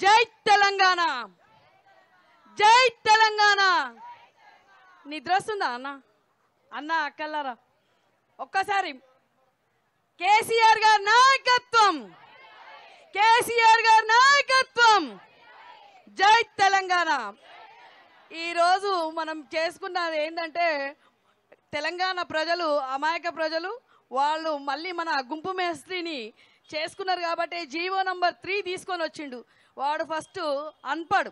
జై తెలంగాణ, జై తెలంగాణ. నిద్ర వస్తుందా అన్న? అన్న అక్కలారా ఒక్కసారి కేసీఆర్ గారి నాయకత్వం, కేసీఆర్ గారి నాయకత్వం, జై తెలంగాణ. ఈరోజు మనం చేసుకున్నది ఏంటంటే, తెలంగాణ ప్రజలు అమాయక ప్రజలు వాళ్ళు మళ్ళీ మన గుంపు మేస్త్రిని చేసుకున్నారు కాబట్టి జీవో నంబర్ 3 తీసుకొని వచ్చిండు. వాడు ఫస్ట్ అన్పడు,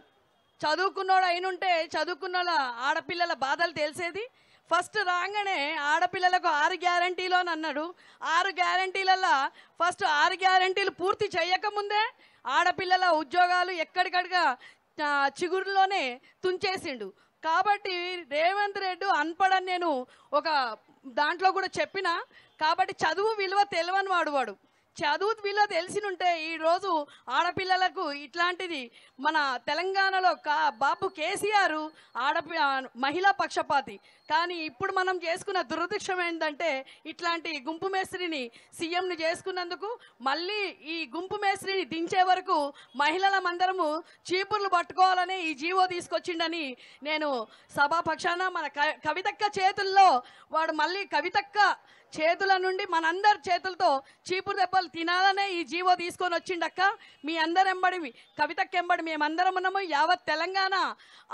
చదువుకున్నోడు అయినుంటే చదువుకున్న ఆడపిల్లల బాధలు తెలిసేది. ఫస్ట్ రాగానే ఆడపిల్లలకు 6 గ్యారంటీలు అని అన్నాడు. 6 గ్యారంటీలలో ఫస్ట్ 6 గ్యారంటీలు పూర్తి చేయకముందే ఆడపిల్లల ఉద్యోగాలు ఎక్కడికడిగా చిగురులోనే తుంచేసిండు. కాబట్టి రేవంత్ రెడ్డి అన్పడని నేను ఒక దాంట్లో కూడా చెప్పిన. కాబట్టి చదువు విలువ తెలియని వాడు చదువు విలువ తెలిసినుంటే ఈరోజు ఆడపిల్లలకు ఇట్లాంటిది మన తెలంగాణలో బాబు కేసీఆర్ మహిళా పక్షపాతి. కానీ ఇప్పుడు మనం చేసుకున్న దురదృష్టం ఏంటంటే, ఇట్లాంటి గుంపు మేస్త్రిని సీఎంని చేసుకున్నందుకు మళ్ళీ ఈ గుంపు మేస్త్రిని దించే వరకు మహిళలమందరము చీపుర్లు పట్టుకోవాలని ఈ జీవో తీసుకొచ్చిండని నేను సభాపక్షాన మన కవితక్క చేతుల్లో వాడు మళ్ళీ కవితక్క చేతుల నుండి మనందరి చేతులతో చీపురు దెబ్బలు తినాలనే ఈ జీవో తీసుకొని వచ్చిండక్క. మీ అందరు ఎంబడి కవితక్క ఎంబడి మేమందరం ఉన్నాము. యావత్ తెలంగాణ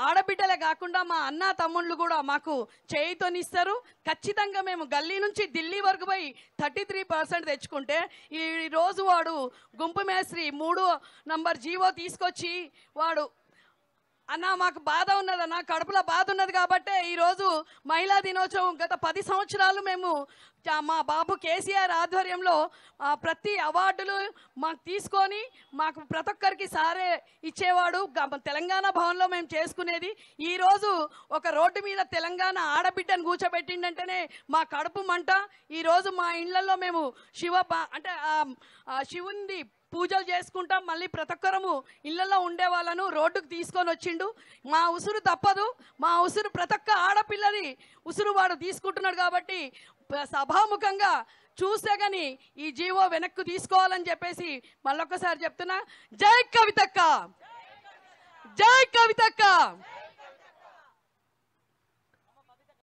ఆడబిడ్డలే కాకుండా మా అన్న తమ్ముళ్ళు కూడా మాకు చేయితోనిస్తారు. ఖచ్చితంగా మేము గల్లీ నుంచి ఢిల్లీ వరకు పోయి 33% తెచ్చుకుంటే ఈ రోజు వాడు గుంపు మేస్త్రి 3 నంబర్ జీవో తీసుకొచ్చి వాడు అన్న మాకు బాధ ఉన్నదన్న, కడుపులో బాధ ఉన్నది కాబట్టే ఈరోజు మహిళా దినోత్సవం గత 10 సంవత్సరాలు మేము మా బాబు కేసీఆర్ ఆధ్వర్యంలో ప్రతి అవార్డులు మాకు తీసుకొని మాకు ప్రతి ఒక్కరికి సారే ఇచ్చేవాడు. తెలంగాణ భవన్లో మేము చేసుకునేది. ఈరోజు ఒక రోడ్డు మీద తెలంగాణ ఆడబిడ్డను కూర్చోబెట్టిండంటేనే మా కడుపు మంట. ఈరోజు మా ఇళ్లలో మేము శివుంది పూజలు చేసుకుంటాం. మళ్ళీ ప్రతి ఒక్కరము ఇళ్లలో ఉండే వాళ్ళను రోడ్డుకు తీసుకొని వచ్చిండు. మా ఉసురు తప్పదు, మా ఉసురు ప్రతి ఒక్క ఆడపిల్లది ఉసురు వాడు తీసుకుంటున్నాడు. కాబట్టి సభాముఖంగా చూస్తే కానీ ఈ జీవో వెనక్కు తీసుకోవాలని చెప్పేసి మళ్ళొక్కసారి చెప్తున్నా. జై కవితక్క, జై కవితక్క.